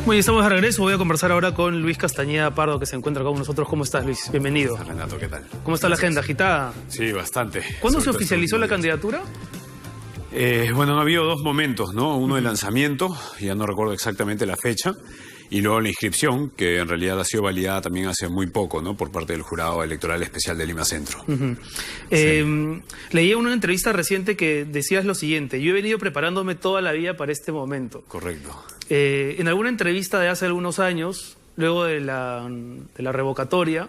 Muy bien, estamos de regreso. Voy a conversar ahora con Luis Castañeda Pardo, que se encuentra con nosotros. ¿Cómo estás, Luis? Bienvenido. Hola, Renato, ¿qué tal? ¿Cómo está la agenda? ¿Agitada? Sí, bastante. ¿Cuándo se oficializó la candidatura? Bueno, ha habido dos momentos, ¿no? Uno de lanzamiento, ya no recuerdo exactamente la fecha, y luego la inscripción, que en realidad ha sido validada también hace muy poco, ¿no? Por parte del Jurado Electoral Especial de Lima Centro. Sí. Leí en una entrevista reciente que decías lo siguiente: yo he venido preparándome toda la vida para este momento. Correcto. En alguna entrevista de hace algunos años, luego de la revocatoria,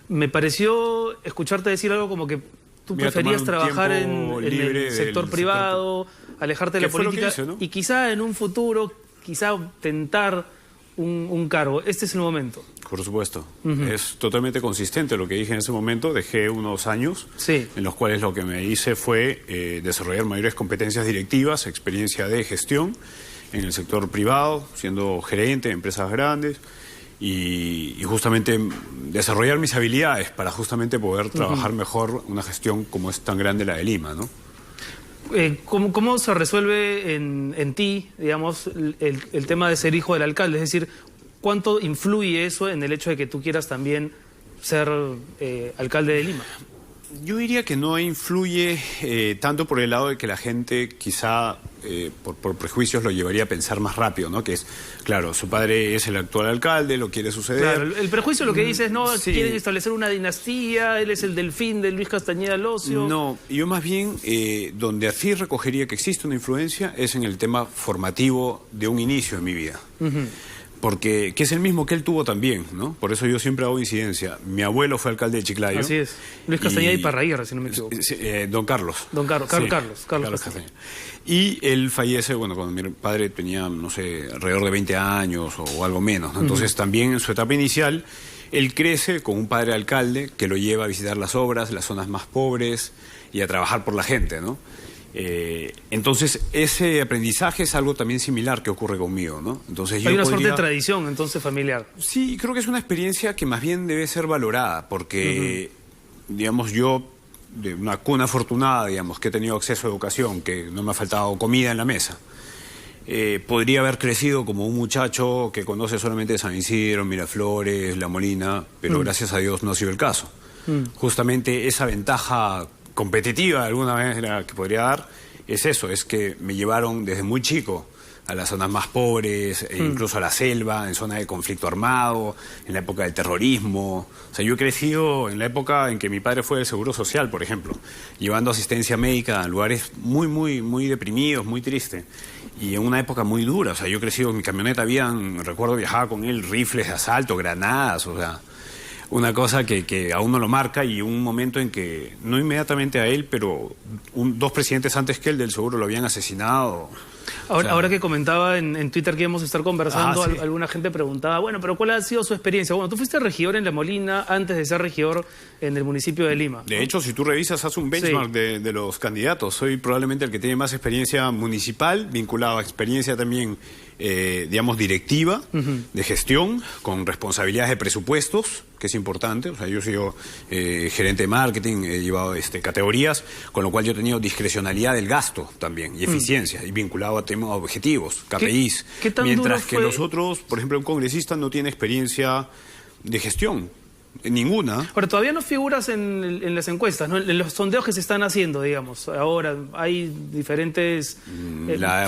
me pareció escucharte decir algo como que tú preferías trabajar en el sector privado, alejarte de la política hice, ¿no? y quizá en un futuro, quizá tentar un cargo. Este es el momento. Por supuesto. Es totalmente consistente lo que dije en ese momento. Dejé unos años en los cuales lo que me hice fue desarrollar mayores competencias directivas, experiencia de gestión en el sector privado, siendo gerente de empresas grandes y justamente desarrollar mis habilidades para justamente poder trabajar mejor una gestión como es tan grande la de Lima, ¿no? ¿Cómo se resuelve en ti, digamos, el tema de ser hijo del alcalde? Es decir, ¿cuánto influye eso en el hecho de que tú quieras también ser alcalde de Lima? Yo diría que no influye tanto por el lado de que la gente quizá por prejuicios lo llevaría a pensar más rápido, ¿no? Que es, claro, su padre es el actual alcalde, lo quiere suceder. Claro, el prejuicio lo que dice es, no, quieren establecer una dinastía, él es el delfín de Luis Castañeda Locio. No, yo más bien, donde así recogería que existe una influencia es en el tema formativo de un inicio de mi vida. Porque, que es el mismo que él tuvo también, ¿no? Por eso yo siempre hago incidencia. Mi abuelo fue alcalde de Chiclayo. Así es. Luis Castañeda y Parraguirre, si no me equivoco. Don Carlos. Carlos Castañeda. Y él fallece, bueno, cuando mi padre tenía, no sé, alrededor de 20 años o algo menos, ¿no? Entonces también en su etapa inicial, él crece con un padre alcalde que lo lleva a visitar las obras, las zonas más pobres y a trabajar por la gente, ¿no? Entonces ese aprendizaje es algo también similar que ocurre conmigo, ¿no? Entonces hay una suerte de tradición entonces familiar. Sí, creo que es una experiencia que más bien debe ser valorada porque, digamos, yo de una cuna afortunada, digamos, que he tenido acceso a educación, que no me ha faltado comida en la mesa, podría haber crecido como un muchacho que conoce solamente San Isidro, Miraflores, La Molina, pero gracias a Dios no ha sido el caso. Justamente esa ventaja competitiva de alguna manera que podría dar es eso, es que me llevaron desde muy chico a las zonas más pobres, incluso a la selva, en zonas de conflicto armado, en la época del terrorismo. O sea, yo he crecido en la época en que mi padre fue del Seguro Social, por ejemplo, llevando asistencia médica a lugares muy deprimidos, muy tristes, y en una época muy dura. O sea, yo he crecido en mi camioneta, recuerdo viajaba con él rifles de asalto, granadas, o sea, una cosa que a uno lo marca, y un momento en que, no inmediatamente a él, pero dos presidentes antes que él del Seguro lo habían asesinado. Ahora que comentaba en Twitter que íbamos a estar conversando, alguna gente preguntaba, bueno, pero ¿cuál ha sido su experiencia? Bueno, tú fuiste regidor en La Molina antes de ser regidor en el municipio de Lima, ¿no? De hecho, si tú revisas, haz un benchmark de los candidatos. Soy probablemente el que tiene más experiencia municipal, vinculado a experiencia también, digamos, directiva, de gestión, con responsabilidades de presupuestos, que es importante. O sea, yo he sido gerente de marketing, he llevado categorías, con lo cual yo he tenido discrecionalidad del gasto también, y eficiencia, y vinculado a temas objetivos, KPIs. ¿Qué tan mientras duro que los otros, por ejemplo, un congresista no tiene experiencia de gestión. Ninguna. Ahora, todavía no figuras en las encuestas, ¿no? En los sondeos que se están haciendo, digamos. Ahora hay diferentes...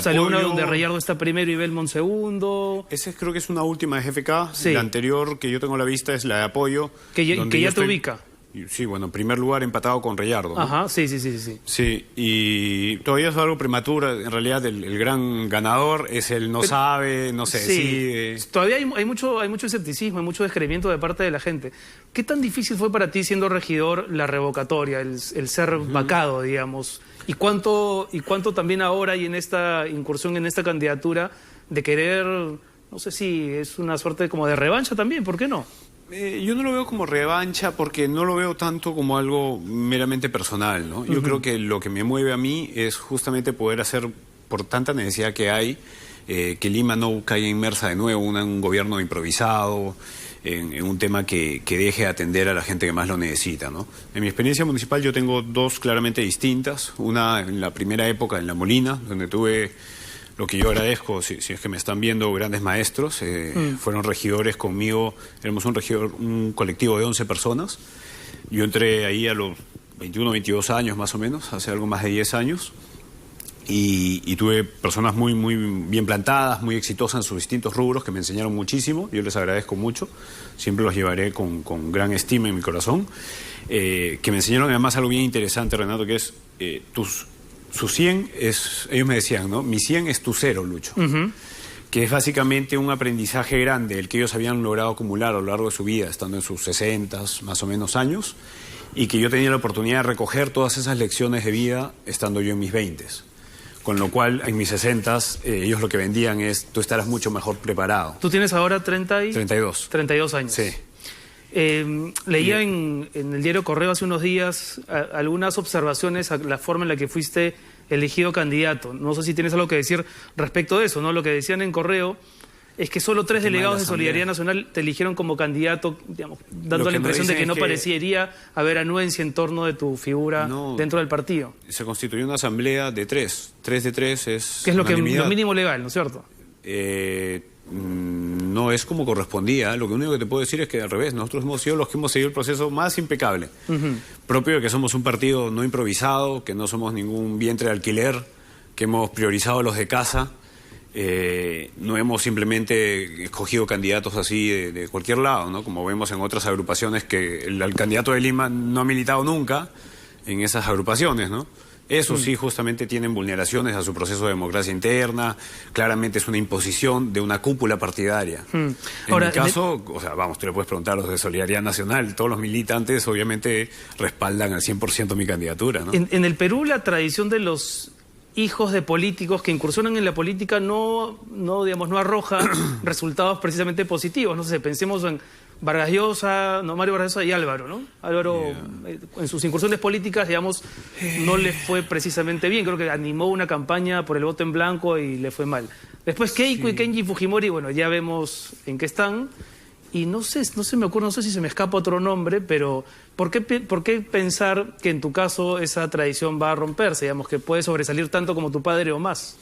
salió una donde Reyardo está primero y Belmont segundo. Esa creo que es una última de GFK. La anterior que yo tengo a la vista es la de apoyo. Que ya te ubica. Sí, bueno, en primer lugar empatado con Reyardo, ¿no? Ajá, sí. Sí, y todavía es algo prematuro. En realidad el gran ganador es el no sabe, no se decide. Todavía hay mucho escepticismo, hay mucho descreimiento de parte de la gente. ¿Qué tan difícil fue para ti, siendo regidor, la revocatoria, el ser vacado, digamos? ¿Y cuánto también ahora y en esta incursión, en esta candidatura, de querer, no sé si es una suerte como de revancha también, ¿por qué no? Yo no lo veo como revancha porque no lo veo tanto como algo meramente personal, ¿no? Yo creo que lo que me mueve a mí es justamente poder hacer, por tanta necesidad que hay, que Lima no caiga inmersa de nuevo en un gobierno improvisado, en un tema que deje de atender a la gente que más lo necesita, ¿no? En mi experiencia municipal yo tengo dos claramente distintas. Una en la primera época en La Molina, donde tuve lo que yo agradezco, si es que me están viendo grandes maestros, fueron regidores conmigo, éramos un colectivo de 11 personas. Yo entré ahí a los 21, 22 años más o menos, hace algo más de 10 años. Y tuve personas muy bien plantadas, muy exitosas en sus distintos rubros, que me enseñaron muchísimo. Yo les agradezco mucho, siempre los llevaré con gran estima en mi corazón. Que me enseñaron además algo bien interesante, Renato, que es su 100 es, ellos me decían, ¿no? Mi 100 es tu 0, Lucho. Que es básicamente un aprendizaje grande, el que ellos habían logrado acumular a lo largo de su vida, estando en sus 60 más o menos años, y que yo tenía la oportunidad de recoger todas esas lecciones de vida estando yo en mis 20. Con lo cual, en mis 60s, ellos lo que vendían es, tú estarás mucho mejor preparado. ¿Tú tienes ahora 32. 32 años. Sí. Leía en el diario Correo hace unos días algunas observaciones a la forma en la que fuiste elegido candidato. No sé si tienes algo que decir respecto de eso, ¿no? Lo que decían en Correo es que solo 3 delegados de Solidaridad Nacional te eligieron como candidato, digamos, dando la impresión de que no parecería haber anuencia en torno de tu figura dentro del partido. Se constituyó una asamblea de 3. 3 de 3 es que es lo mínimo legal, ¿no es cierto? No es como correspondía. Lo único que te puedo decir es que al revés, nosotros hemos sido los que hemos seguido el proceso más impecable. Propio de que somos un partido no improvisado, que no somos ningún vientre de alquiler, que hemos priorizado a los de casa. No hemos simplemente escogido candidatos así de cualquier lado, ¿no? Como vemos en otras agrupaciones que el candidato de Lima no ha militado nunca en esas agrupaciones, ¿no? Esos sí justamente tienen vulneraciones a su proceso de democracia interna, claramente es una imposición de una cúpula partidaria. Ahora, en mi caso, o sea, vamos, tú le puedes preguntar a los de Solidaridad Nacional, todos los militantes obviamente respaldan al 100% mi candidatura, ¿no? En el Perú la tradición de los hijos de políticos que incursionan en la política no arroja resultados precisamente positivos. No sé, pensemos en Vargas Llosa, Mario Vargas Llosa y Álvaro, ¿no? Álvaro, en sus incursiones políticas, digamos, no le fue precisamente bien. Creo que animó una campaña por el voto en blanco y le fue mal. Después Keiko y Kenji Fujimori, bueno, ya vemos en qué están. Y no sé si se me escapa otro nombre, pero ¿por qué pensar que en tu caso esa tradición va a romperse? Digamos, que puede sobresalir tanto como tu padre o más.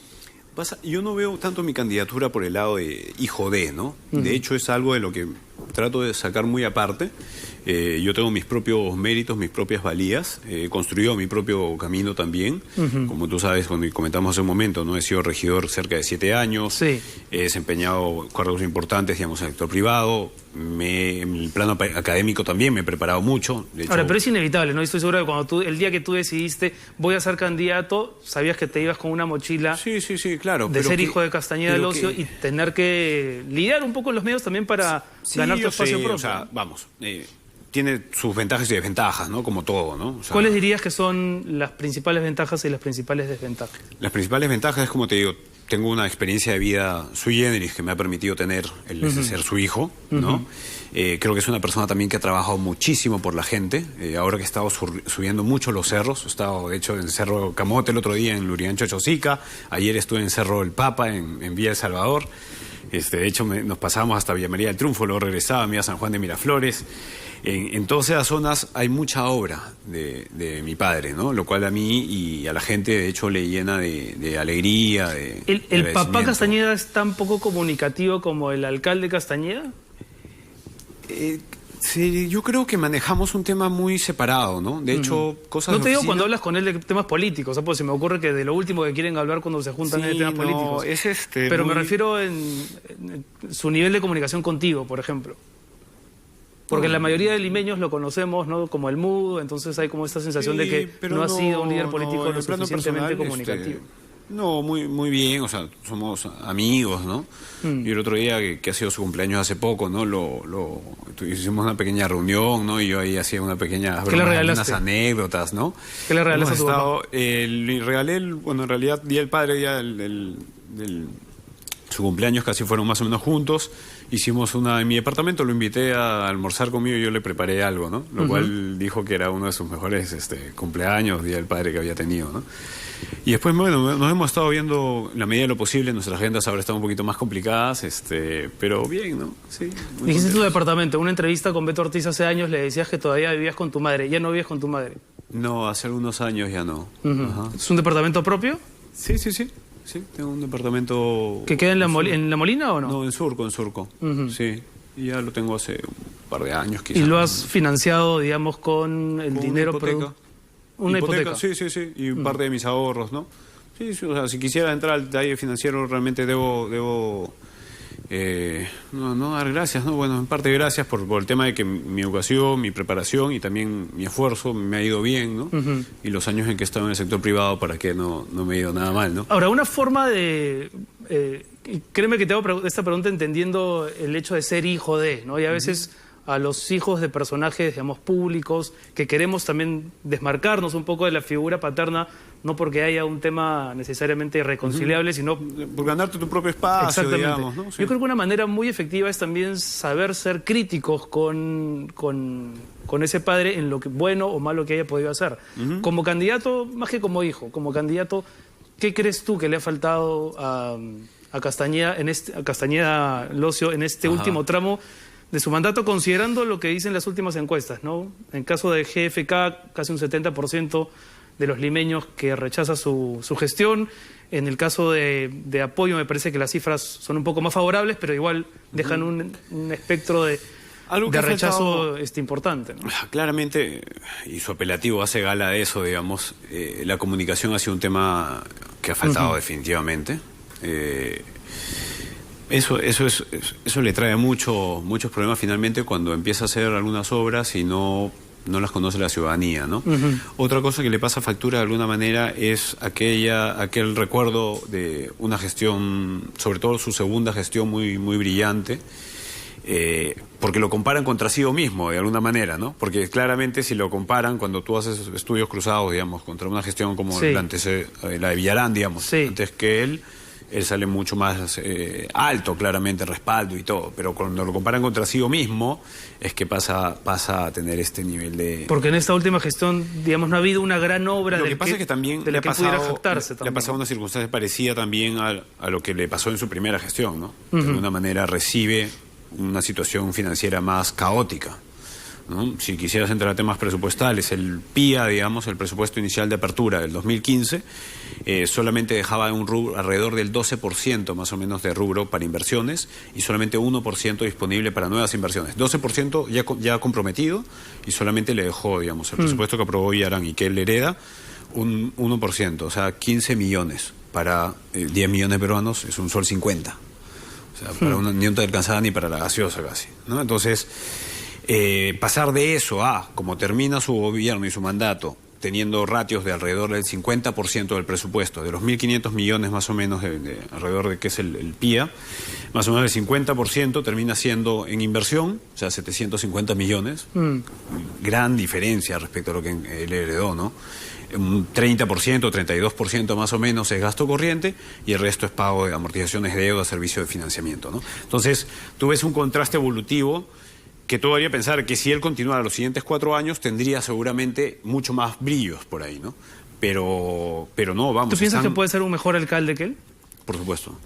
Yo no veo tanto mi candidatura por el lado de hijo de, ¿no? De hecho, es algo de lo que trato de sacar muy aparte. Yo tengo mis propios méritos, mis propias valías. He construido mi propio camino también. Como tú sabes, cuando comentamos hace un momento, ¿no? He sido regidor cerca de 7 años. Sí. He desempeñado cargos importantes, digamos, en el sector privado. En el plano académico también me he preparado mucho. De hecho, ahora, pero es inevitable, ¿no? Estoy seguro de que cuando el día que tú decidiste voy a ser candidato, sabías que te ibas con una mochila claro, de ser hijo de Castañeda del Ocio y tener que lidiar un poco en los medios también para ganar tu espacio propio. O sea, vamos, tiene sus ventajas y desventajas, ¿no? Como todo, ¿no? O sea, ¿cuáles dirías que son las principales ventajas y las principales desventajas? Las principales ventajas es, como te digo, tengo una experiencia de vida sui generis que me ha permitido tener el de ser su hijo, ¿no? Creo que es una persona también que ha trabajado muchísimo por la gente. Ahora que he estado subiendo mucho los cerros, he estado de hecho en Cerro Camote el otro día, en Lurigancho, Chosica. Ayer estuve en Cerro del Papa, en Villa El Salvador. De hecho, nos pasamos hasta Villa María del Triunfo, luego regresaba, me iba a San Juan de Miraflores. En todas esas zonas hay mucha obra de mi padre, ¿no? Lo cual a mí y a la gente, de hecho, le llena de alegría, ¿El papá Castañeda es tan poco comunicativo como el alcalde Castañeda? Sí, yo creo que manejamos un tema muy separado, ¿no? De hecho, cosas... No te digo cuando hablas con él de temas políticos, pues se me ocurre que de lo último que quieren hablar cuando se juntan en temas políticos. Pero me refiero en su nivel de comunicación contigo, por ejemplo. Porque la mayoría de limeños lo conocemos, ¿no? Como el mudo, entonces hay como esta sensación de que no ha sido un líder político lo suficientemente comunicativo. No, muy bien, o sea, somos amigos, ¿no? Y el otro día, que ha sido su cumpleaños hace poco, ¿no? Hicimos una pequeña reunión, ¿no? Y yo ahí hacía una pequeña unas anécdotas, ¿no? ¿Qué le regalaste a tu papá? Le regalé, en realidad, Día del Padre, su cumpleaños casi fueron más o menos juntos. Hicimos en mi departamento, lo invité a almorzar conmigo y yo le preparé algo, ¿no? Lo cual dijo que era uno de sus mejores cumpleaños, Día del Padre que había tenido, ¿no? Y después, bueno, nos hemos estado viendo en la medida de lo posible. Nuestras agendas ahora están un poquito más complicadas, pero bien, ¿no? Sí. Dijiste tu departamento. En una entrevista con Beto Ortiz hace años le decías que todavía vivías con tu madre. ¿Ya no vivías con tu madre? No, hace algunos años ya no. ¿Es un departamento propio? Sí. sí, tengo un departamento... ¿Que queda en la Molina o no? No, en Surco, sí. Y ya lo tengo hace un par de años quizás. ¿Y lo has financiado, digamos, con el dinero? Una hipoteca. Sí, y parte de mis ahorros, ¿no? Sí, o sea, si quisiera entrar al detalle financiero, realmente debo no dar gracias, ¿no? Bueno, en parte gracias por el tema de que mi educación, mi preparación y también mi esfuerzo me ha ido bien, ¿no? Y los años en que he estado en el sector privado, para que no me ha ido nada mal, ¿no? Ahora, una forma de... créeme que te hago esta pregunta entendiendo el hecho de ser hijo de, ¿no? Y a veces a los hijos de personajes, digamos, públicos, que queremos también desmarcarnos un poco de la figura paterna, no porque haya un tema necesariamente irreconciliable, sino... Por ganarte tu propio espacio, digamos, ¿no? Sí. Yo creo que una manera muy efectiva es también saber ser críticos con ese padre en lo que bueno o malo que haya podido hacer. Como candidato, más que como hijo, como candidato, ¿qué crees tú que le ha faltado a Castañeda Locio en este último tramo de su mandato, considerando lo que dicen las últimas encuestas, ¿no? En caso de GFK, casi un 70% de los limeños que rechaza su gestión. En el caso de apoyo, me parece que las cifras son un poco más favorables, pero igual dejan un espectro de rechazo importante, ¿no? Claramente, y su apelativo hace gala de eso, digamos, la comunicación ha sido un tema que ha faltado definitivamente. Eso le trae muchos problemas finalmente cuando empieza a hacer algunas obras y no las conoce la ciudadanía, ¿no? Otra cosa que le pasa factura de alguna manera es aquel recuerdo de una gestión, sobre todo su segunda gestión muy brillante, porque lo comparan contra sí mismo de alguna manera, ¿no? Porque claramente si lo comparan, cuando tú haces estudios cruzados, digamos, contra una gestión como la de Villarán, digamos, antes que él sale mucho más alto, claramente, respaldo y todo. Pero cuando lo comparan contra sí mismo, es que pasa a tener este nivel de... Porque en esta última gestión, digamos, no ha habido una gran obra lo que pasa es que también de la que pudiera jactarse. Le ha pasado una circunstancia parecida también a lo que le pasó en su primera gestión, ¿no? De alguna manera recibe una situación financiera más caótica, ¿no? Si quisieras entrar a temas presupuestales, el PIA, digamos, el presupuesto inicial de apertura del 2015, solamente dejaba alrededor del 12% más o menos de rubro para inversiones y solamente 1% disponible para nuevas inversiones. 12% ya comprometido y solamente le dejó, digamos, el presupuesto que aprobó Villarán y que él hereda, un 1%, o sea, 15 millones para 10 millones de peruanos es un sol 50. O sea, para ni no te alcanzaba ni para la gaseosa casi, ¿no? Entonces... pasar de eso a, como termina su gobierno y su mandato, teniendo ratios de alrededor del 50% del presupuesto, de los 1.500 millones más o menos, alrededor de que es el PIA, más o menos el 50% termina siendo en inversión, o sea, 750 millones, gran diferencia respecto a lo que él heredó, ¿no? Un 30%, 32% más o menos es gasto corriente y el resto es pago de amortizaciones de deuda, servicio de financiamiento, ¿no? Entonces, tú ves un contraste evolutivo que todo haría pensar que si él continuara los siguientes 4 años tendría seguramente mucho más brillos por ahí, ¿no? Pero no, vamos. ¿Tú piensas que puede ser un mejor alcalde que él? Por supuesto.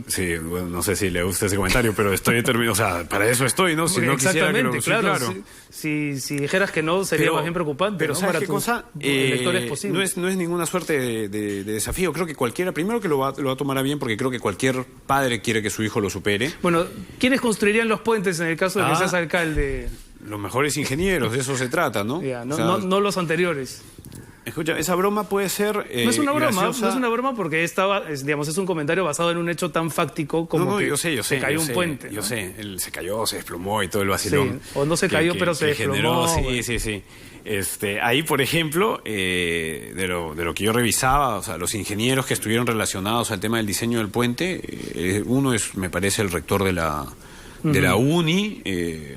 Sí, bueno, no sé si le gusta ese comentario, pero estoy determinado, o sea, para eso estoy, ¿no? Si no quisiera que lo... claro. Si dijeras que no, sería más bien preocupante. Pero ¿no? ¿sabes para qué cosa? electores posibles. No es ninguna suerte de desafío. Creo que cualquiera, primero que lo va a tomar bien, porque creo que cualquier padre quiere que su hijo lo supere. Bueno, ¿quiénes construirían los puentes en el caso de que seas alcalde? Los mejores ingenieros, de eso se trata, ¿no? No los anteriores. Escucha, esa broma puede ser no es una broma, graciosa. No es una broma porque es un comentario basado en un hecho tan fáctico como que se cayó un puente. Yo sé, él se cayó, se desplomó y todo el vacilón. Sí, o no se cayó, pero se desplomó. Sí. Ahí, por ejemplo, de lo que yo revisaba, o sea, los ingenieros que estuvieron relacionados al tema del diseño del puente, uno es, me parece, el rector de la UNI,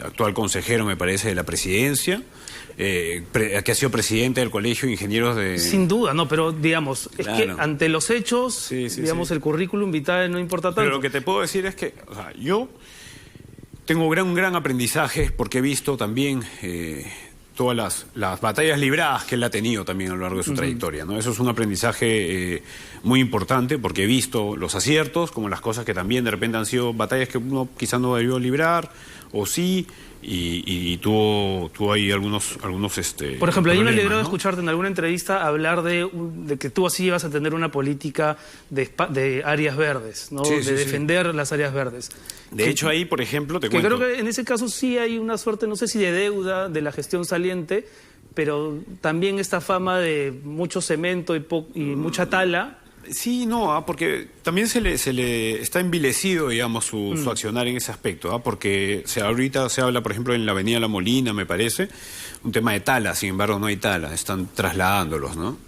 actual consejero, me parece, de la presidencia. Que ha sido presidente del Colegio de Ingenieros de... Sin duda, no, pero digamos, es que ante los hechos, el currículum vitae no importa tanto. Pero lo que te puedo decir es que, o sea, yo tengo un gran aprendizaje porque he visto también todas las batallas libradas que él ha tenido también a lo largo de su trayectoria, ¿no? Eso es un aprendizaje muy importante porque he visto los aciertos como las cosas que también de repente han sido batallas que uno quizás no debió librar o sí, y tuvo ahí algunos Por ejemplo, a mí me problemas, alegró ¿no? escucharte en alguna entrevista hablar de que tú así ibas a tener una política de áreas verdes, ¿no? Sí, de sí, sí. defender las áreas verdes. De hecho, ahí, por ejemplo, te Que cuento... creo que en ese caso sí hay una suerte, no sé si de deuda de la gestión saliente, pero también esta fama de mucho cemento y mucha tala. Sí, no, porque también se le está envilecido, digamos, su accionar en ese aspecto, porque ahorita se habla, por ejemplo, en la Avenida La Molina, me parece, un tema de tala, sin embargo no hay tala, están trasladándolos, ¿no?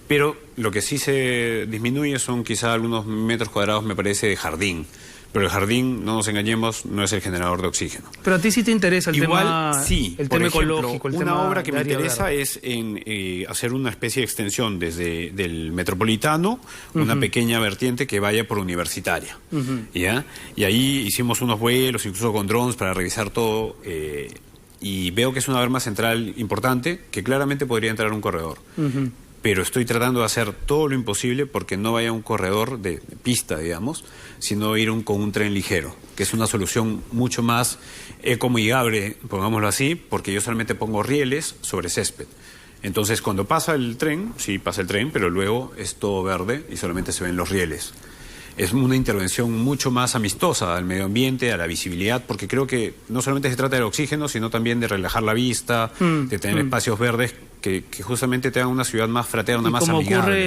Pero lo que sí se disminuye son quizá algunos metros cuadrados, me parece, de jardín. Pero el jardín, no nos engañemos, no es el generador de oxígeno. Pero a ti sí te interesa el tema, sí, el por tema ejemplo, ecológico, el una tema obra que de me área interesa verde. es en hacer una especie de extensión desde del Metropolitano, una pequeña vertiente que vaya por Universitaria, ¿ya? Y ahí hicimos unos vuelos, incluso con drones, para revisar todo, y veo que es una berma central importante, que claramente podría entrar un corredor. Pero estoy tratando de hacer todo lo imposible porque no vaya un corredor de pista, digamos, sino ir con un tren ligero, que es una solución mucho más ecoamigable, pongámoslo así, porque yo solamente pongo rieles sobre césped. Entonces, cuando pasa el tren, sí pasa el tren, pero luego es todo verde y solamente se ven los rieles. Es una intervención mucho más amistosa al medio ambiente, a la visibilidad, porque creo que no solamente se trata del oxígeno, sino también de relajar la vista, de tener espacios verdes que justamente te hagan una ciudad más fraterna, más como amigable. ocurre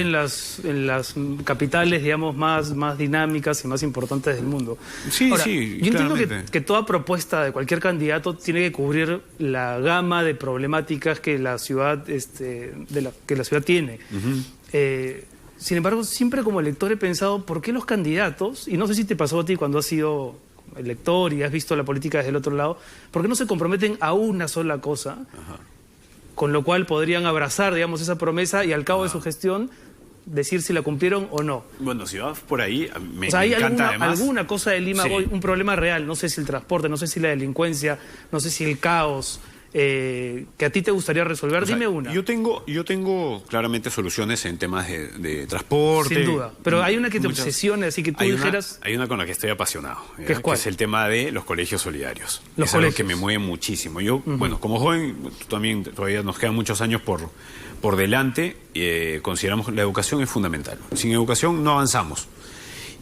en las capitales, digamos, más dinámicas y más importantes del mundo. Sí, Ahora, sí, yo entiendo claramente. que toda propuesta de cualquier candidato tiene que cubrir la gama de problemáticas que la ciudad, que la ciudad tiene. Sin embargo, siempre como elector he pensado, ¿por qué los candidatos, y no sé si te pasó a ti cuando has sido elector y has visto la política desde el otro lado, ¿por qué no se comprometen a una sola cosa? Con lo cual podrían abrazar, digamos, esa promesa y al cabo de su gestión decir si la cumplieron o no. Bueno, si vas por ahí, me O sea, ¿hay encanta además... alguna cosa de Lima Sí. hoy, un problema real? No sé si el transporte, no sé si la delincuencia, no sé si el caos, que a ti te gustaría resolver. O sea, Dime una. Yo tengo claramente soluciones en temas de transporte. Sin duda. Pero hay una que te muchas- obsesione, así que tú hay dijeras... hay una con la que estoy apasionado, ¿ya? ¿Qué es cuál? Que es el tema de los colegios solidarios. Los es algo colegios. que me mueve muchísimo. Yo, bueno, como joven, tú también todavía nos quedan muchos años por delante. Consideramos que la educación es fundamental. Sin educación no avanzamos.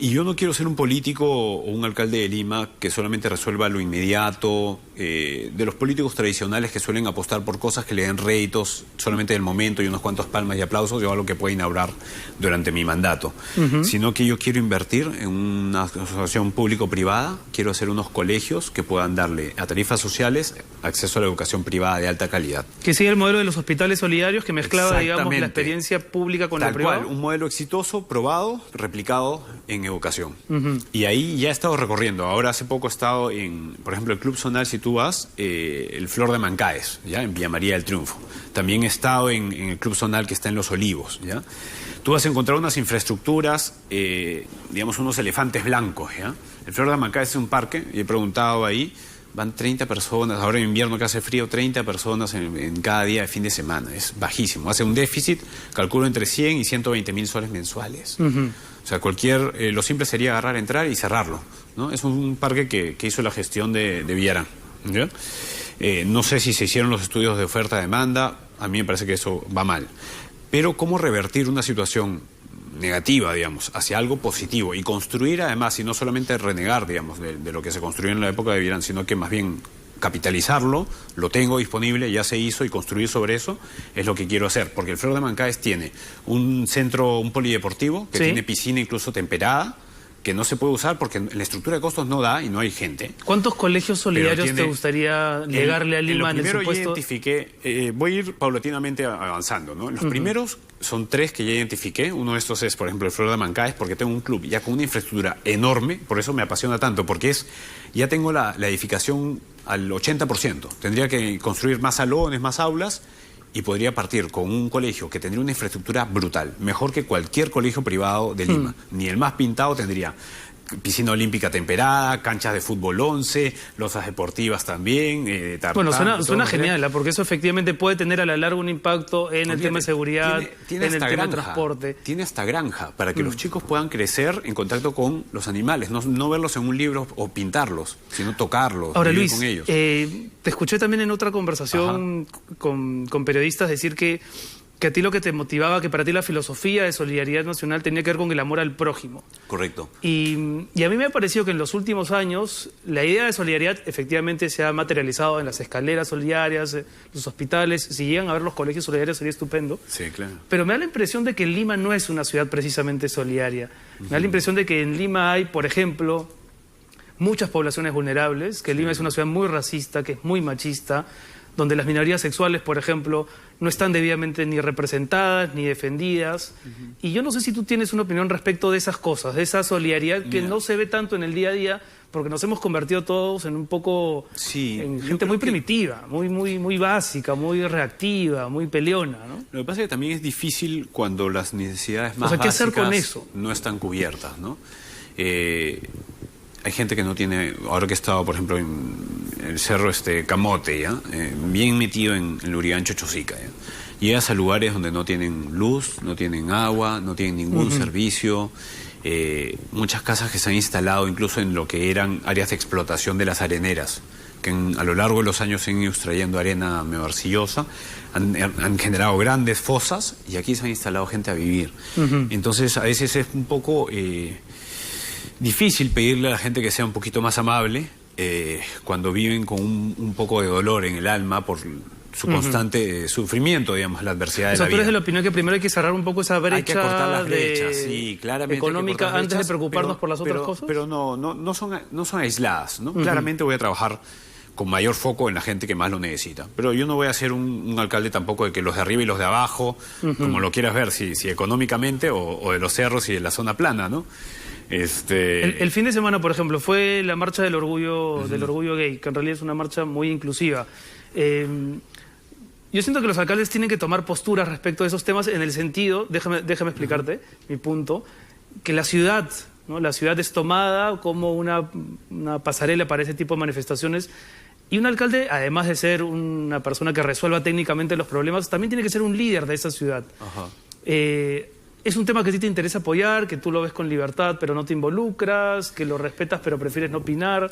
Y yo no quiero ser un político o un alcalde de Lima que solamente resuelva lo inmediato, de los políticos tradicionales que suelen apostar por cosas que le den réditos solamente del momento y unos cuantos palmas y aplausos, yo algo que pueda inaugurar durante mi mandato. Sino que yo quiero invertir en una asociación público-privada, quiero hacer unos colegios que puedan darle a tarifas sociales acceso a la educación privada de alta calidad. Que sigue el modelo de los hospitales solidarios que mezclaba, digamos, la Exactamente. experiencia pública con la Tal privada. cual, un modelo exitoso, probado, replicado en educación. Y ahí ya he estado recorriendo. Ahora hace poco he estado en, por ejemplo, el Club Zonal, si tú vas, el Flor de Mancaes, ¿ya? En Villa María del Triunfo. También he estado en el Club Zonal que está en Los Olivos, ¿ya? Tú vas a encontrar unas infraestructuras, digamos, unos elefantes blancos, ¿ya? El Flor de Mancaes es un parque, y he preguntado ahí, van 30 personas, ahora en invierno que hace frío, 30 personas en cada día de fin de semana. Es bajísimo. Hace un déficit, calculo, entre 100 y 120.000 soles mensuales. O sea, lo simple sería agarrar, entrar y cerrarlo, ¿no? Es un parque que hizo la gestión de Villarán, ¿ya? No sé si se hicieron los estudios de oferta-demanda, a mí me parece que eso va mal. Pero ¿cómo revertir una situación negativa, digamos, hacia algo positivo y construir además, y no solamente renegar, digamos, de lo que se construyó en la época de Villarán, sino que más bien capitalizarlo, lo tengo disponible, ya se hizo, y construir sobre eso es lo que quiero hacer, porque el Flor de Mancaes tiene un centro, un polideportivo, que Sí. tiene piscina incluso temperada, que no se puede usar porque la estructura de costos no da y no hay gente. ¿Cuántos colegios solidarios tiene- te gustaría legarle a Lima en el lo primero ya supuesto? identifiqué, voy a ir paulatinamente avanzando, ¿no? Los primeros son 3 que ya identifiqué. Uno de estos es, por ejemplo, el Flor de Mancaes, porque tengo un club ya con una infraestructura enorme, por eso me apasiona tanto, porque ya tengo la edificación al 80%. Tendría que construir más salones, más aulas, y podría partir con un colegio que tendría una infraestructura brutal, mejor que cualquier colegio privado de Lima. Ni el más pintado tendría piscina olímpica temperada, canchas de fútbol 11, losas deportivas también. Bueno, suena genial, porque eso efectivamente puede tener a la larga un impacto en el tema de seguridad, en el tema de transporte. Tiene hasta granja, para que los chicos puedan crecer en contacto con los animales, no verlos en un libro o pintarlos, sino tocarlos, ahora, vivir Luis, con ellos. Te escuché también en otra conversación con periodistas decir que a ti lo que te motivaba, que para ti la filosofía de solidaridad nacional tenía que ver con el amor al prójimo. Correcto. Y a mí me ha parecido que en los últimos años la idea de solidaridad efectivamente se ha materializado en las escaleras solidarias, los hospitales. Si llegan a ver los colegios solidarios sería estupendo. Sí, claro. Pero me da la impresión de que Lima no es una ciudad precisamente solidaria. Me da la impresión de que en Lima hay, por ejemplo, muchas poblaciones vulnerables, que Lima es una ciudad muy racista, que es muy machista, donde las minorías sexuales, por ejemplo, no están debidamente ni representadas ni defendidas. Y yo no sé si tú tienes una opinión respecto de esas cosas, de esa solidaridad que no se ve tanto en el día a día, porque nos hemos convertido todos en un poco en gente muy primitiva, muy básica, muy reactiva, muy peleona, ¿no? Lo que pasa es que también es difícil cuando las necesidades más ¿qué hacer básicas con eso? No están cubiertas, ¿no? Hay gente que no tiene, ahora que he estado, por ejemplo, en el cerro Camote, ¿ya? Bien metido en Lurigancho, Chosica, ¿ya? Llegas a lugares donde no tienen luz, no tienen agua, no tienen ningún servicio, muchas casas que se han instalado incluso en lo que eran áreas de explotación de las areneras, que a lo largo de los años se han ido extrayendo arena medio arcillosa, han generado grandes fosas y aquí se han instalado gente a vivir. Entonces a veces es un poco difícil pedirle a la gente que sea un poquito más amable cuando viven con un poco de dolor en el alma por su constante sufrimiento, digamos, la adversidad de la vida. ¿Tú eres de la opinión que primero hay que cerrar un poco esa brecha, hay que cortar las brechas, sí, claramente económica antes de preocuparnos por las otras cosas? Pero no son aisladas, ¿no? Claramente voy a trabajar con mayor foco en la gente que más lo necesita. Pero yo no voy a ser un alcalde tampoco de que los de arriba y los de abajo, como lo quieras ver, si económicamente o de los cerros y de la zona plana, ¿no? El fin de semana, por ejemplo, fue la marcha del orgullo gay, que en realidad es una marcha muy inclusiva. Yo siento que los alcaldes tienen que tomar posturas respecto a esos temas en el sentido, déjame explicarte mi punto, que la ciudad, ¿no? La ciudad es tomada como una pasarela para ese tipo de manifestaciones. Y un alcalde, además de ser una persona que resuelva técnicamente los problemas, también tiene que ser un líder de esa ciudad. ¿Es un tema que a ti te interesa apoyar, que tú lo ves con libertad pero no te involucras, que lo respetas pero prefieres no opinar?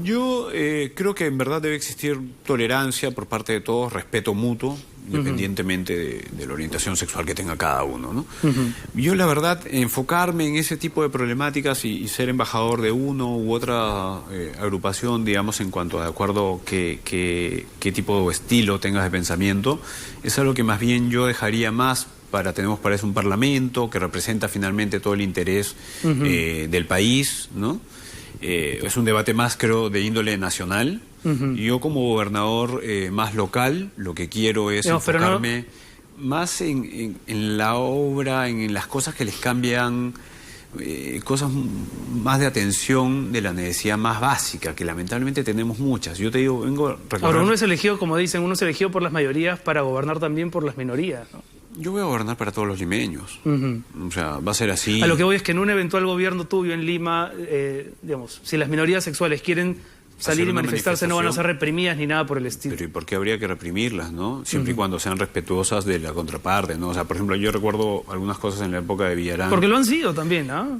Yo creo que en verdad debe existir tolerancia por parte de todos, respeto mutuo, independientemente de la orientación sexual que tenga cada uno, ¿no? Yo, la verdad, enfocarme en ese tipo de problemáticas y ser embajador de uno u otra agrupación, digamos, en cuanto a de acuerdo qué tipo o estilo tengas de pensamiento, es algo que más bien yo dejaría más tenemos para eso un parlamento que representa finalmente todo el interés del país, ¿no? Es un debate más, creo, de índole nacional. Y yo como gobernador más local, lo que quiero es enfocarme más en la obra, en las cosas que les cambian, cosas más de atención de la necesidad más básica, que lamentablemente tenemos muchas. Yo te digo, vengo a recordar... Ahora, uno es elegido, como dicen, uno es elegido por las mayorías para gobernar también por las minorías, ¿no? Yo voy a gobernar para todos los limeños. O sea, va a ser así. A lo que voy es que en un eventual gobierno tuyo en Lima, digamos, si las minorías sexuales quieren salir y manifestarse, no van a ser reprimidas ni nada por el estilo. Pero ¿y por qué habría que reprimirlas, no? Siempre y cuando sean respetuosas de la contraparte, ¿no? O sea, por ejemplo, yo recuerdo algunas cosas en la época de Villarán. Porque lo han sido también, ¿no?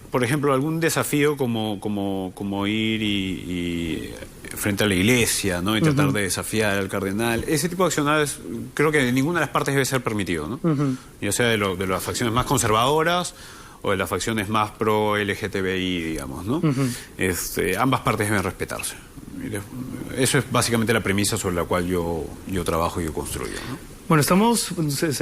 Por ejemplo, algún desafío como ir y frente a la iglesia, ¿no? Y tratar de desafiar al cardenal. Ese tipo de acciones creo que de ninguna de las partes debe ser permitido, ¿no? Ya sea de las facciones más conservadoras o de las facciones más pro-LGTBI, digamos, ¿no? Ambas partes deben respetarse. Eso es básicamente la premisa sobre la cual yo trabajo y yo construyo, ¿no? Bueno, se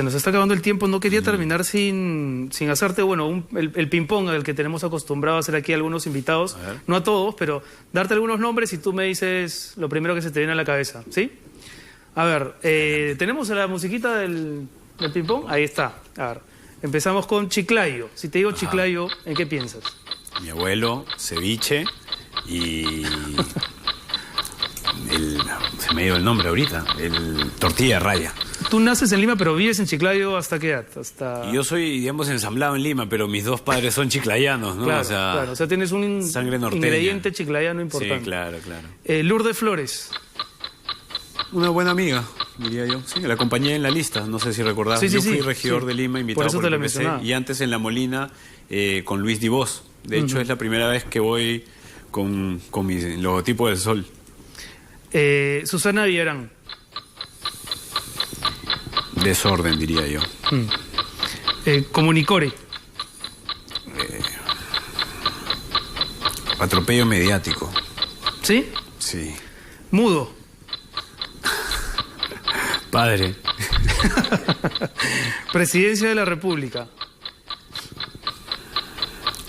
nos está acabando el tiempo. No quería terminar sin hacerte, bueno, el ping-pong al que tenemos acostumbrado a hacer aquí a algunos invitados. No a todos, pero darte algunos nombres y tú me dices lo primero que se te viene a la cabeza, ¿sí? A ver, ¿tenemos la musiquita del ping-pong? Ahí está. A ver, empezamos con Chiclayo. Si te digo Chiclayo, ¿en qué piensas? Mi abuelo, ceviche y... se me dio el nombre ahorita, el tortilla de raya. Tú naces en Lima, pero vives en Chiclayo ¿hasta qué edad? Hasta... Y yo soy, digamos, ensamblado en Lima, pero mis dos padres son chiclayanos, ¿no? Claro, claro. O sea, tienes un sangre norteña. Ingrediente chiclayano importante. Sí, claro, claro. Lourdes Flores. Una buena amiga, diría yo. Sí, la acompañé en la lista, no sé si recordás. Sí, yo fui regidor de Lima, invitado por el PPC, y antes en La Molina con Luis Divós. De hecho, es la primera vez que voy con mi logotipo del sol. Susana Villarán. Desorden, diría yo. Comunicore. Atropello mediático. ¿Sí? Sí. Mudo. Padre. Presidencia de la República.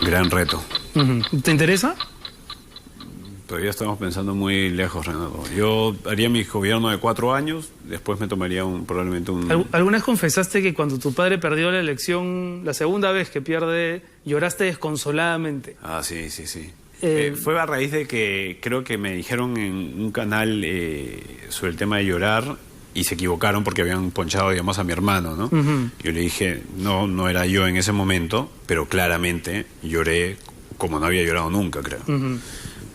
Gran reto. ¿Te interesa? Todavía estamos pensando muy lejos, Renato. Yo haría mi gobierno de 4 años, después me tomaría probablemente un... ¿Alguna vez confesaste que cuando tu padre perdió la elección, la segunda vez que pierde, lloraste desconsoladamente? Ah, sí, sí, sí. Fue a raíz de que creo que me dijeron en un canal sobre el tema de llorar y se equivocaron porque habían ponchado, digamos, a mi hermano, ¿no? Yo le dije, no era yo en ese momento, pero claramente lloré como no había llorado nunca, creo.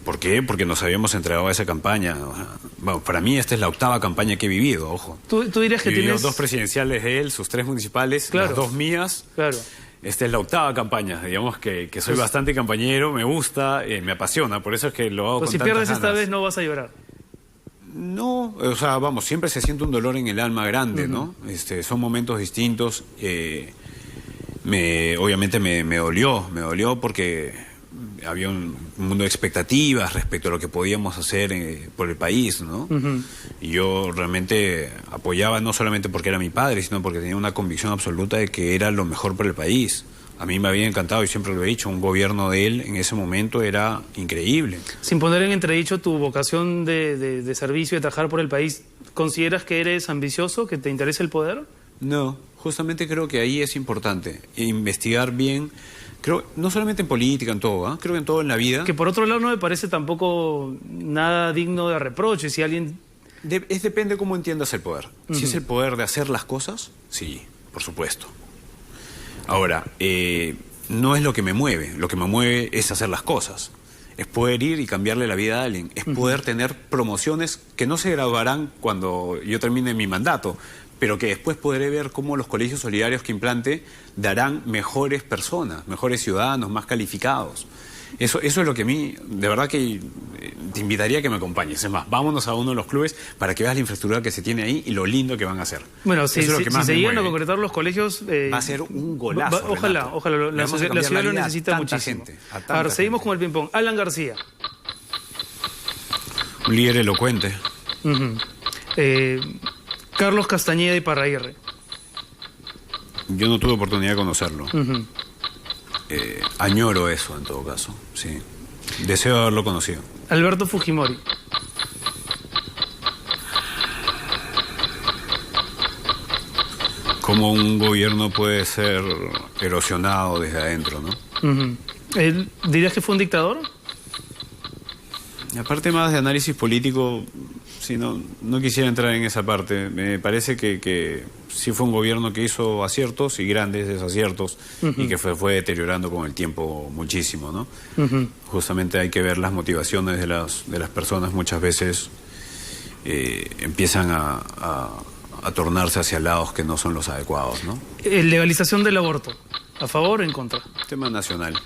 ¿Por qué? Porque nos habíamos entregado a esa campaña. Bueno, para mí esta es la 8ª campaña que he vivido, ojo. ¿Tú dirías que tienes 2 presidenciales de él, sus 3 municipales, claro, las 2 mías. Claro. Esta es la 8ª campaña, digamos que soy bastante campañero, me gusta, me apasiona, por eso es que lo hago con si tantas pierdes ganas. no vas a llorar. No, o sea, vamos, siempre se siente un dolor en el alma grande, ¿no? Son momentos distintos. Obviamente me dolió porque había un mundo de expectativas respecto a lo que podíamos hacer por el país, ¿no? Y yo realmente apoyaba no solamente porque era mi padre, sino porque tenía una convicción absoluta de que era lo mejor para el país. A mí me había encantado, y siempre lo he dicho, un gobierno de él en ese momento era increíble. Sin poner en entredicho tu vocación de servicio y de trabajar por el país, ¿consideras que eres ambicioso, que te interesa el poder? No, justamente creo que ahí es importante investigar bien. Creo, no solamente en política, en todo, creo que en todo en la vida. Que por otro lado no me parece tampoco nada digno de reproche. Si alguien... Depende cómo entiendas el poder. Si es el poder de hacer las cosas, sí, por supuesto. Ahora, no es lo que me mueve es hacer las cosas. Es poder ir y cambiarle la vida a alguien. Es poder tener promociones que no se graduarán cuando yo termine mi mandato, pero que después podré ver cómo los colegios solidarios que implante darán mejores personas, mejores ciudadanos, más calificados. Eso es lo que a mí, de verdad que te invitaría a que me acompañes. Es más, vámonos a uno de los clubes para que veas la infraestructura que se tiene ahí y lo lindo que van a hacer. Bueno, si se llegan a concretar los colegios... va a ser un golazo, ojalá, la ciudad lo necesita muchísimo. Ahora, seguimos con el ping-pong. Alan García. Un líder elocuente. Carlos Castañeda y Parraguirre. Yo no tuve oportunidad de conocerlo. Añoro eso, en todo caso, sí. Deseo haberlo conocido. Alberto Fujimori. Cómo un gobierno puede ser erosionado desde adentro, ¿no? ¿Dirías que fue un dictador? Aparte más de análisis político, sí, no quisiera entrar en esa parte. Me parece que sí fue un gobierno que hizo aciertos y grandes desaciertos y que fue deteriorando con el tiempo muchísimo, ¿no? Justamente hay que ver las motivaciones de las personas. Muchas veces empiezan a tornarse hacia lados que no son los adecuados, ¿no? Legalización del aborto. ¿A favor o en contra? Tema nacional.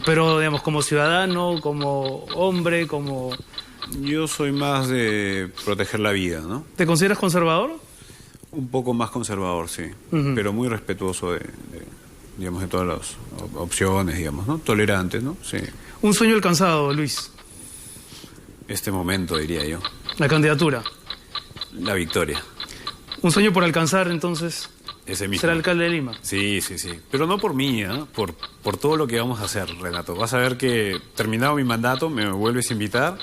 Pero, digamos, como ciudadano, como hombre, como... Yo soy más de proteger la vida, ¿no? ¿Te consideras conservador? Un poco más conservador, sí. Pero muy respetuoso digamos, de todas las opciones, digamos, ¿no? Tolerante, ¿no? Sí. Un sueño alcanzado, Luis. Este momento, diría yo. La candidatura. La victoria. Un sueño por alcanzar, entonces... Ese mismo. Ser alcalde de Lima. Sí, sí, sí. Pero no por mí, por todo lo que vamos a hacer, Renato. Vas a ver que terminado mi mandato me vuelves a invitar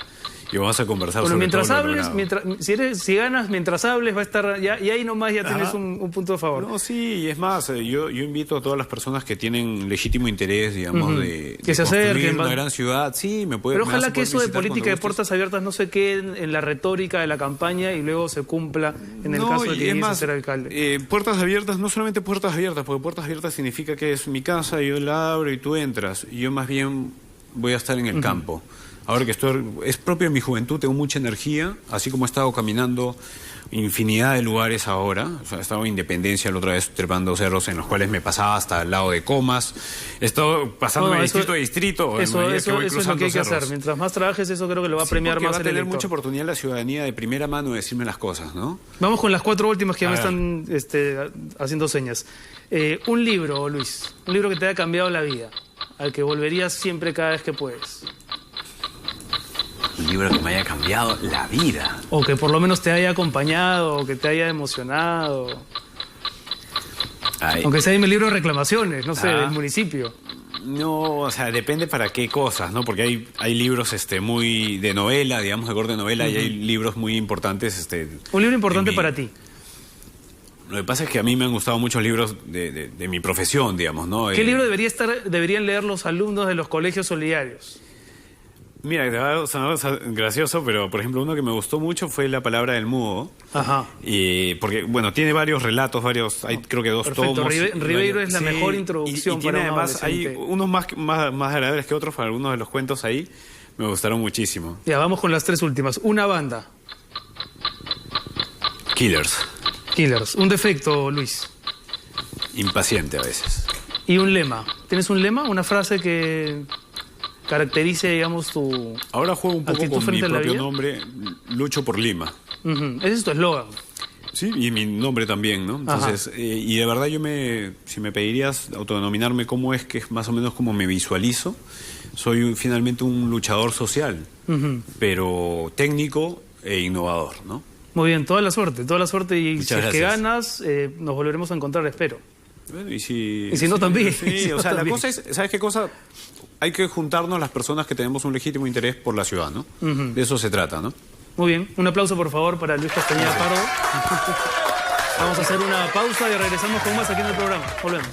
y vamos a conversar Bueno, sobre mientras todo lo hables, logrado. si ganas, mientras hables va a estar, ya, y ahí nomás ya tienes Ajá. un punto a favor. No, sí, y es más, yo invito a todas las personas que tienen legítimo interés, digamos, Ujú. de Que se construir acerquen, una va. gran ciudad. Sí, me puede. Pero me vas ojalá a que poder eso de visitar política cuando de gustes. puertas abiertas no se quede en la retórica de la campaña y luego se cumpla en el No, caso de y que es llegues a más, ser alcalde. puertas abiertas, no solamente puertas abiertas, porque puertas abiertas significa que es mi casa, yo la abro y tú entras. Y yo más bien voy a estar en el campo. Ahora que es propio de mi juventud, tengo mucha energía, así como he estado caminando infinidad de lugares ahora. O sea, he estado en Independencia la otra vez trepando cerros en los cuales me pasaba hasta el lado de Comas. He estado pasando de distrito a distrito. Eso es lo que hay que hacer. cerros. Mientras más trabajes, eso creo que lo va a Sí, premiar porque más va a el tener elector. mucha oportunidad la ciudadanía de primera mano de decirme las cosas, ¿no? Vamos con las 4 últimas que ya A me ver. están haciendo señas. Un libro, Luis, un libro que te haya cambiado la vida, al que volverías siempre cada vez que puedes. Un libro que me haya cambiado la vida. O que por lo menos te haya acompañado, o que te haya emocionado. Ay, Aunque sea dime el libro de reclamaciones, no sé, Ah. del municipio. No, o sea, depende para qué cosas, ¿no? Porque hay libros muy de novela, digamos, de corte de novela, y hay libros muy importantes. Un libro importante en mi- para ti. Lo que pasa es que a mí me han gustado muchos libros de mi profesión, digamos, ¿no? ¿Qué libro deberían leer los alumnos de los colegios solidarios? Mira, te va a sonar gracioso, pero por ejemplo, uno que me gustó mucho fue La palabra del mudo. Ajá. Porque, bueno, tiene varios relatos, hay creo que 2 Perfecto, tomos. Ribeiro es la mejor introducción y tiene para un además, hay adolescente. unos más agradables que otros, para algunos de los cuentos ahí me gustaron muchísimo. Ya, vamos con las 3 últimas. Una banda, Killers, Killers. Un defecto, Luis. impaciente a veces. Y un lema. ¿Tienes un lema? Una frase que caracterice, digamos, tu... Ahora juego un poco ¿Actitud con mi frente a la propio vida? nombre, lucho por Lima. Ujú, ese es tu eslogan. Sí, y mi nombre también, ¿no? Entonces, y de verdad si me pedirías autodenominarme cómo es que es más o menos como me visualizo, soy finalmente un luchador social, Ujú. pero técnico e innovador, ¿no? Muy bien, toda la suerte y Muchas si es que gracias. ganas, nos volveremos a encontrar, espero. Bueno, y si no, también. Sí, Y si o no, sea, la también. cosa es, ¿sabes qué cosa? Hay que juntarnos las personas que tenemos un legítimo interés por la ciudad, ¿no? Ujú. De eso se trata, ¿no? Muy bien, un aplauso por favor para Luis Castañeda Pardo. Vamos a hacer una pausa y regresamos con más aquí en el programa. Volvemos.